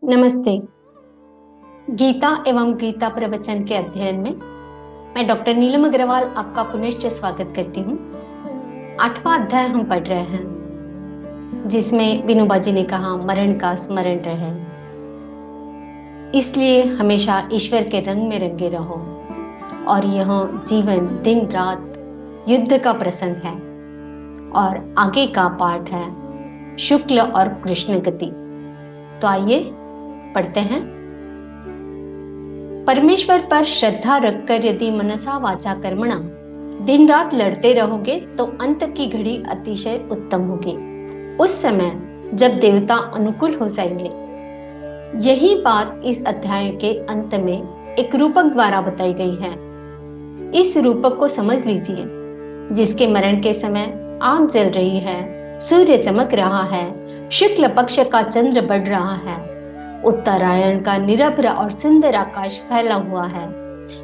नमस्ते। गीता एवं गीता प्रवचन के अध्ययन में मैं डॉक्टर नीलम अग्रवाल आपका पुनश्च स्वागत करती हूँ। 8वां अध्याय हम पढ़ रहे हैं, जिसमें विनोबा जी ने कहा मरण का स्मरण रहे, इसलिए हमेशा ईश्वर के रंग में रंगे रहो। और यह जीवन दिन रात युद्ध का प्रसंग है और आगे का पाठ है शुक्ल और कृष्ण गति। तो आइए पढ़ते हैं। परमेश्वर पर श्रद्धा रखकर यदि मनसा वाचा कर्मणा दिन रात लड़ते रहोगे तो अंत की घड़ी अतिशय उत्तम होगी, उस समय जब देवता अनुकूल हो जाएंगे। यही बात इस अध्याय के अंत में एक रूपक द्वारा बताई गई है। इस रूपक को समझ लीजिए। जिसके मरण के समय आग जल रही है, सूर्य चमक रहा है, शुक्ल पक्ष का चंद्र बढ़ रहा है, उत्तरायण का निरभ्र और सुंदर आकाश फैला हुआ है,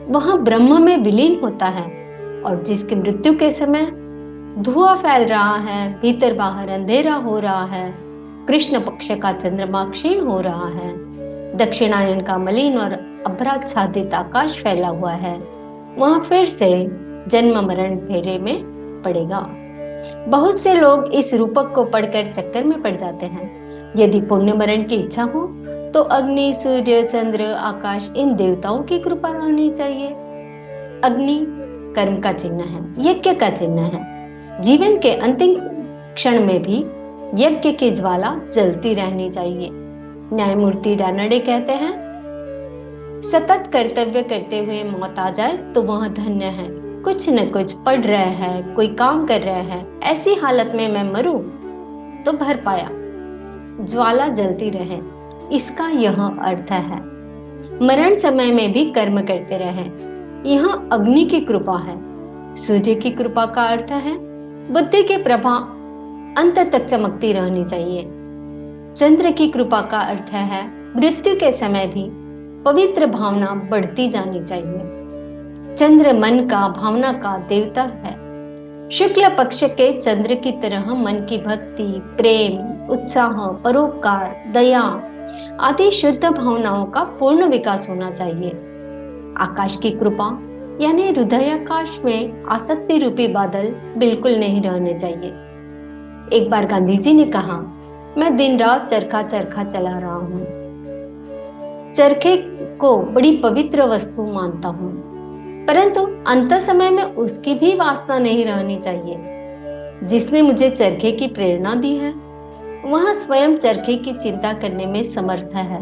वह ब्रह्म में विलीन होता है। और जिसकी मृत्यु के समय धुआं फैल रहा है, भीतर बाहर अंधेरा हो रहा है, कृष्ण पक्ष का चंद्रमा क्षीण हो रहा है, दक्षिणायन का मलिन और अभ्राच्छादित आकाश फैला हुआ है, वहां फिर से जन्म मरण फेरे में पड़ेगा। बहुत से लोग इस रूपक को पढ़कर चक्कर में पड़ जाते हैं। यदि पुण्य मरण की इच्छा हो तो अग्नि, सूर्य, चंद्र, आकाश इन देवताओं की कृपा रहनी चाहिए। अग्नि कर्म का चिन्ह है, यज्ञ का चिन्ह है। जीवन के अंतिम क्षण में भी यज्ञ की ज्वाला जलती रहनी चाहिए। न्यायमूर्ति रानडे कहते हैं, सतत कर्तव्य करते हुए मौत आ जाए तो वह धन्य है। कुछ न कुछ पढ़ रहे हैं, कोई काम कर रहे हैं, ऐसी हालत में मैं मरूं तो भर पाया, ज्वाला जलती रहे, इसका यह अर्थ है। मरण समय में भी कर्म करते रहे, यह अग्नि की कृपा है। सूर्य की कृपा का अर्थ है बुद्धि की प्रभा अंत तक चमकती रहनी चाहिए। चंद्र की कृपा का अर्थ है मृत्यु के समय भी पवित्र भावना बढ़ती जानी चाहिए। चंद्र मन का, भावना का देवता है। शुक्ल पक्ष के चंद्र की तरह मन की भक्ति, प्रेम, उत्साह, परोपकार, दया आदि शुद्ध भावनाओं का पूर्ण विकास होना चाहिए। आकाश की कृपा यानी हृदयाकाश में आसक्ति रूपी बादल बिल्कुल नहीं रहने चाहिए। एक बार गांधी जी ने कहा, मैं दिन रात चरखा चरखा चला रहा हूँ। चरखे को बड़ी पवित्र वस्तु मानता हूँ, परंतु अंत समय में उसकी भी वासना नहीं रहनी चाहिए। जिसने मुझे चरखे की प्रेरणा दी है वह स्वयं चरखे की चिंता करने में समर्थ है।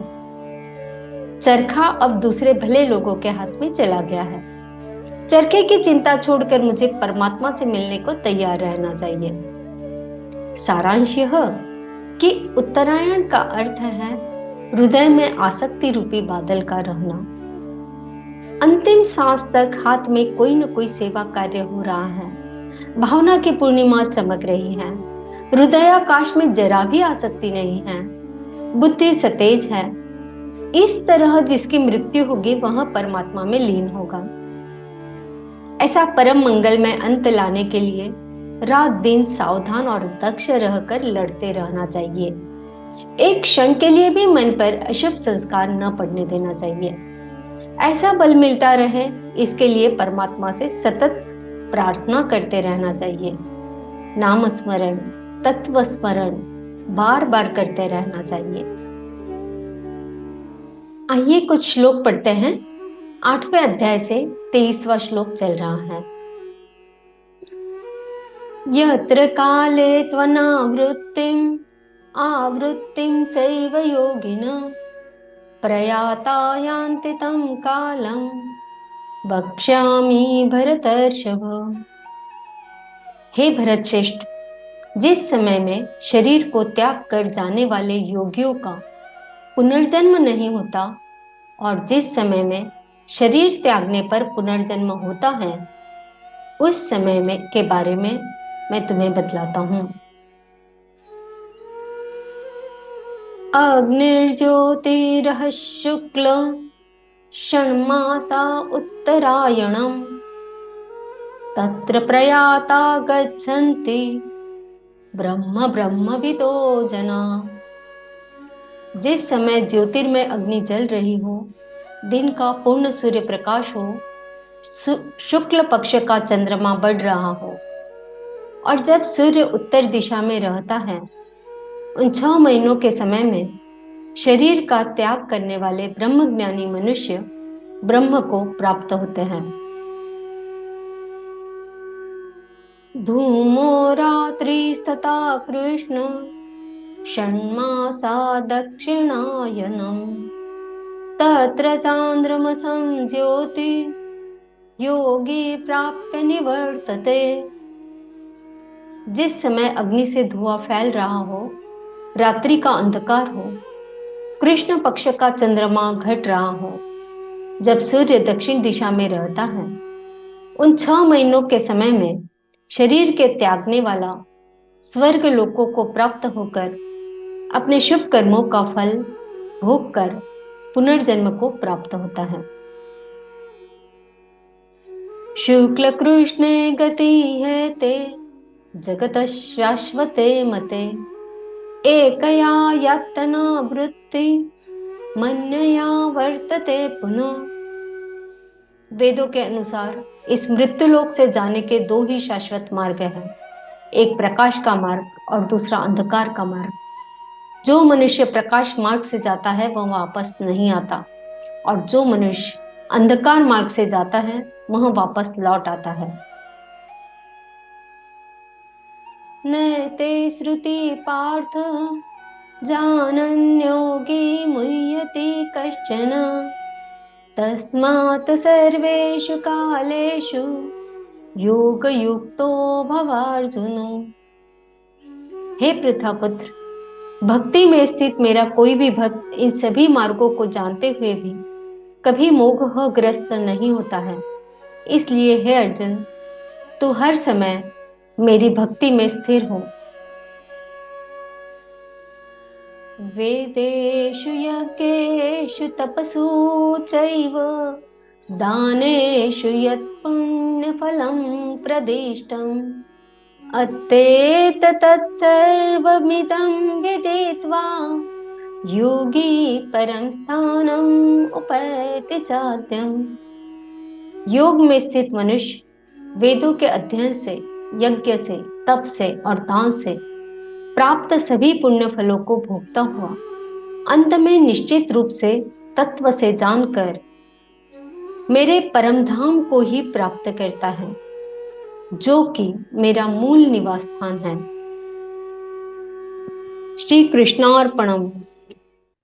चरखा अब दूसरे भले लोगों के हाथ में चला गया है। चरखे की चिंता छोड़कर मुझे परमात्मा से मिलने को तैयार रहना चाहिए। सारांश यह कि उत्तरायण का अर्थ है हृदय में आसक्ति रूपी बादल का रहना। अंतिम सांस तक हाथ में कोई न कोई सेवा कार्य हो रहा है, भावना की पूर्णिमा चमक रही है, हृदयाकाश में जरा भी आसक्ति नहीं है, बुद्धि सतेज है। इस तरह जिसकी मृत्यु होगी वह परमात्मा में लीन होगा। ऐसा परम मंगल में अंत लाने के लिए रात दिन सावधान और दक्ष रहकर लड़ते रहना चाहिए। एक क्षण के लिए भी मन पर अशुभ संस्कार न पड़ने देना चाहिए। ऐसा बल मिलता रहे, इसके लिए परमात्मा से सतत प्रार्थना करते रहना चाहिए। नाम स्मरण, तत्व स्मरण बार बार करते रहना चाहिए। आइए कुछ श्लोक पढ़ते हैं। 8वें अध्याय से 23वां श्लोक चल रहा है। यत्र काले त्वनावृत्तिम् आवृत्तिं चैव योगिनः प्रयाता यान्ति तं कालं वक्ष्यामि भरतर्षभ। हे भरत श्रेष्ठ, जिस समय में शरीर को त्याग कर जाने वाले योगियों का पुनर्जन्म नहीं होता और जिस समय में शरीर त्यागने पर पुनर्जन्म होता है, उस समय में के बारे में मैं तुम्हें बतलाता हूँ। अग्निर्ज्योतिरः शुक्ल षण्मासा उत्तरायणम् तत्र प्रयाता गच्छन्ति ब्रह्म ब्रह्मविदो जना। जिस समय ज्योतिर्मय अग्नि जल रही हो, दिन का पूर्ण सूर्य प्रकाश हो, शुक्ल पक्ष का चंद्रमा बढ़ रहा हो, और जब सूर्य उत्तर दिशा में रहता है, उन 6 महीनों के समय में शरीर का त्याग करने वाले ब्रह्मज्ञानी मनुष्य ब्रह्म को प्राप्त होते हैं। धूमो रात्रिस्तथा कृष्ण षण्मासा दक्षिणायनम् तत्र चांद्रमसं ज्योति योगी प्राप्य निवर्तते। जिस समय अग्नि से धुआं फैल रहा हो, रात्रि का अंधकार हो, कृष्ण पक्ष का चंद्रमा घट रहा हो, जब सूर्य दक्षिण दिशा में रहता है, उन 6 महीनों के समय में शरीर के त्यागने वाला स्वर्ग लोकों को प्राप्त होकर अपने शुभ कर्मों का फल भोग कर पुनर्जन्म को प्राप्त होता है। शुक्ल कृष्णे गति है ते जगत शाश्वते मते एकया यातना वृत्ति मन्यया वर्तते पुनः। वेदों के अनुसार इस मृत्युलोक से जाने के 2 ही शाश्वत मार्ग हैं, एक प्रकाश का मार्ग और दूसरा अंधकार का मार्ग। जो मनुष्य प्रकाश मार्ग से जाता है वह वापस नहीं आता, और जो मनुष्य अंधकार मार्ग से जाता है वह वापस लौट आता है। नैते श्रुति पार्थ जानन् योगी मुह्यति कश्चन तस्मात् सर्वेषु कालेषु योगयुक्तो भवार्जुनो। हे पृथापुत्र, भक्ति में स्थित मेरा कोई भी भक्त इन सभी मार्गों को जानते हुए भी कभी मोहग्रस्त नहीं होता है। इसलिए हे अर्जुन, तू हर समय मेरी भक्ति में स्थिर हो। वेदेषु यज्ञेषु तपसु चैव दानेषु यत् पुण्यफलं प्रदिष्टम् अत्तेतत् सर्वमिदं विदित्वा योगी परम स्थानम् उपैति चाद्यम्। योग में स्थित मनुष्य वेदों के अध्ययन से, यज्ञ से, तप से और दान से प्राप्त सभी पुण्य फलों को भोगता हुआ अंत में निश्चित रूप से तत्व से जानकर मेरे परम धाम को ही प्राप्त करता है, जो कि मेरा मूल निवास स्थान है। श्री कृष्णार्पणम।